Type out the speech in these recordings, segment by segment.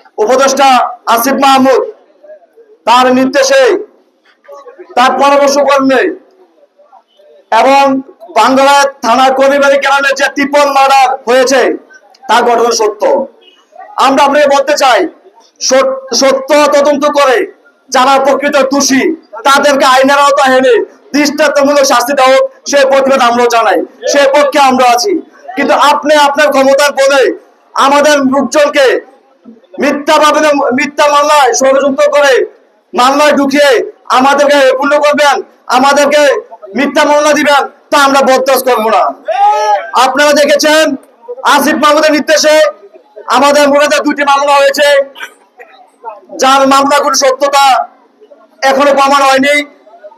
উপদেষ্টা আসিফ মাহমুদ তার নির্দেশে, তার পরামর্শ ক্রমে এবং বাঙ্গালায় থানা করিবাড়ি গ্রামে যে ট্রিপল মার্ডার হয়েছে তা ঘটনা সত্য। আমরা আপনাকে বলতে চাই, সত্য তদন্ত করে যারা প্রকৃত দোষী তাদেরকে আইনের আওতায় এনে দৃষ্টান্তমূলক শাস্তি দেওয়া হোক, সেই প্রতিবাদ আমরাও জানাই, সেই পক্ষে আমরা আছি। কিন্তু আপনি আপনার ক্ষমতার বলে আমাদের লোকজনকে মিথ্যা মামলায় ষড়যন্ত্র করে মামলায় ঢুকিয়ে আমাদেরকে পূর্ণ করবেন, আমাদেরকে মিথ্যা মামলা দিবেন, তা আমরা বরদাস্ত করবো না। আপনারা দেখেছেন আসিফ মাহমুদের নির্দেশে আমাদের মোড়াতে 2টি মামলা হয়েছে, যার মামলাগুলোর সত্যতা এখনো প্রমাণ হয়নি।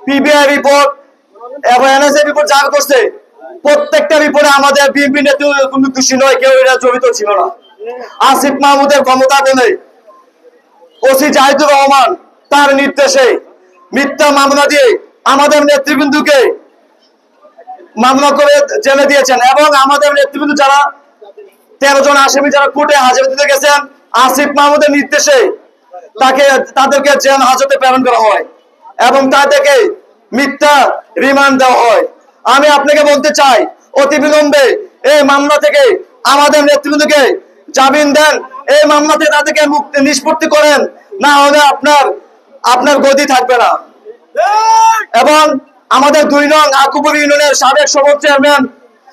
পিবিআই রিপোর্ট এবং এনএসএ রিপোর্ট জারি করছে, প্রত্যেকটা রিপোর্টে আমাদের বিএনপি নেতৃত্ব কোনো দোষী নয়, কেউ এরা জড়িত ছিল না। আসিফ মাহমুদের ক্ষমতা বলে ওসি জাহিদুর রহমান তার নির্দেশে মিথ্যা মামলা দিয়ে আমাদের নেতৃবৃন্দকে মামলা করে জেলে দিয়েছেন এবং আমাদের নেতৃবৃন্দ যারা 13 জন আসামি যারা কোর্টে হাজির দিতে গেছেন, আসিফ মাহমুদের নির্দেশে তাদেরকে জেল হাজতে প্রেরণ করা হয় এবং তাদেরকে মিথ্যা রিমান্ড দেওয়া হয়। আমি আপনাকে বলতে চাই, অতি বিলম্বে এই মামলা থেকে আমাদের নেতৃবৃন্দকে জামিন দেন, এই মামলা থেকে তাদেরকে মুক্তি নিষ্পত্তি করেন, না হলে আপনার গদি থাকবে না। এবং আমাদের 2 নং আকুপুর ইউনিয়নের সাবেক সভাপতি চেয়ারম্যান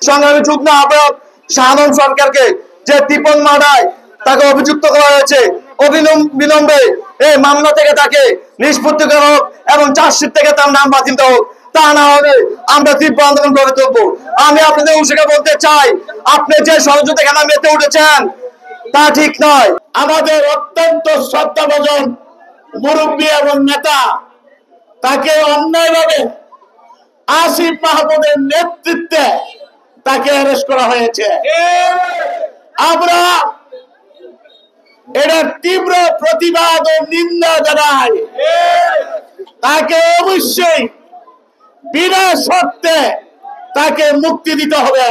সংগ্রামী যুগ্ম আহ্বায়ক শাহানম সরকারকে যে ট্রিপল মার্ডারায় তাকে অভিযুক্ত করা হয়েছে, অবিলম্বে এই মামলা থেকে তাকে নিষ্পত্তি করা হোক এবং চার্জশিট থেকে তার নাম বাতিল দেওয়া হোক, তা না হলে আমরা তীব্র আন্দোলন গড়ে তুলবো। আমি আপনাদের উৎসাহে বলতে চাই, আপনি যে ষড়যন্ত্র এখানে মেতে উঠেছেন তা ঠিক নয়। আমাদের অত্যন্ত শ্রদ্ধাভাজন মুরব্বী এবং নেতা, তাকে অন্যায়ভাবে আসিফ মাহমুদের নেতৃত্বে তাকে অ্যারেস্ট করা হয়েছে। আমরা এটা তীব্র প্রতিবাদ ও নিন্দা জানাই। তাকে অবশ্যই বিনা শর্তে তাকে মুক্তি দিতে হবে।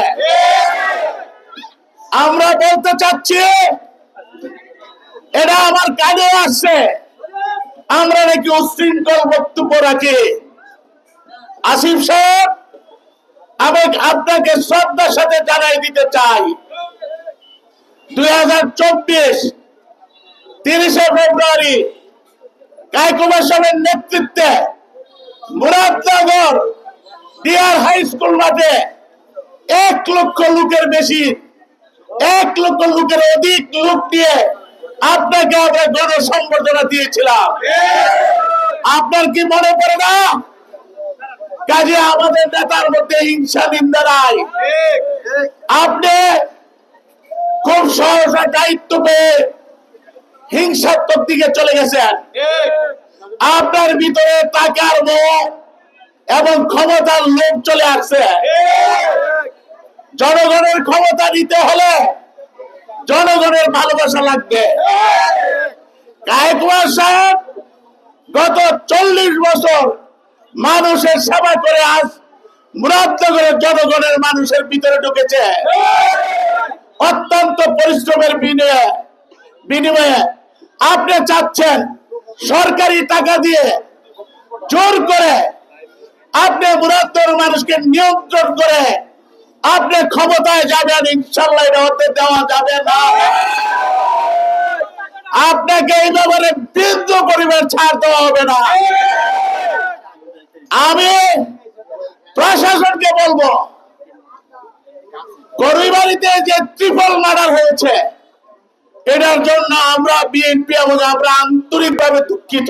আমরা বলতে চাচ্ছি, এটা আমার কানে আসছে, আমরা নাকি উশৃঙ্খল বক্তব্য রাখি। আসিফ সাহেব, আমি আপনাকে শ্রদ্ধার সাথে জানাই দিতে চাই, 2024 30শে ফেব্রুয়ারি কায়কুমার সাহেবের নেতৃত্বে মুরাদনগর ডিআর হাই স্কুল মাঠে 1 লক্ষ লোকের বেশি, 1 লক্ষ লোকের অধিক লোক নিয়ে আপনাকে আমরা গণসংবর্ধনা দিয়েছিলাম। আপনার কি মনে পড়ে না? কাজে আমাদের নেতার মধ্যে হিংসা নিন্দা নাই। আপনি খুব সহসা দায়িত্ব পেয়ে হিংসাত্মক দিকে চলে গেছেন। আপনার ভিতরে টাকার মোহ এবং ক্ষমতার লোভ চলে আসছে। জনগণের ক্ষমতা নিতে হলে জনগণের ভালোবাসা লাগবে। কায়কুমার সাহেব গত 40 বছর মানুষের সেবা করে আজ মুরাদনগরের জনগণের মানুষের ভিতরে ঢুকেছে। অত্যন্ত পরিশ্রমের বিনিময়ে আপনি চাচ্ছেন সরকারি টাকা দিয়ে জোর করে আপনি মুরাদনগর মানুষকে নিয়ন্ত্রণ করে আপনি ক্ষমতায় যাবেন। ইনশাআল্লাহ এটা হতে দেওয়া যাবে না। আপনাকে এই ব্যাপারে বিন্দু পরিমাণ ছাড় দেওয়া হবে না। আমি প্রশাসনকে বলবো, করিবাড়িতে যে ট্রিপল মার্ডার হয়েছে এটার জন্য আমরা বিএনপি এবং আমরা আন্তরিকভাবে দুঃখিত।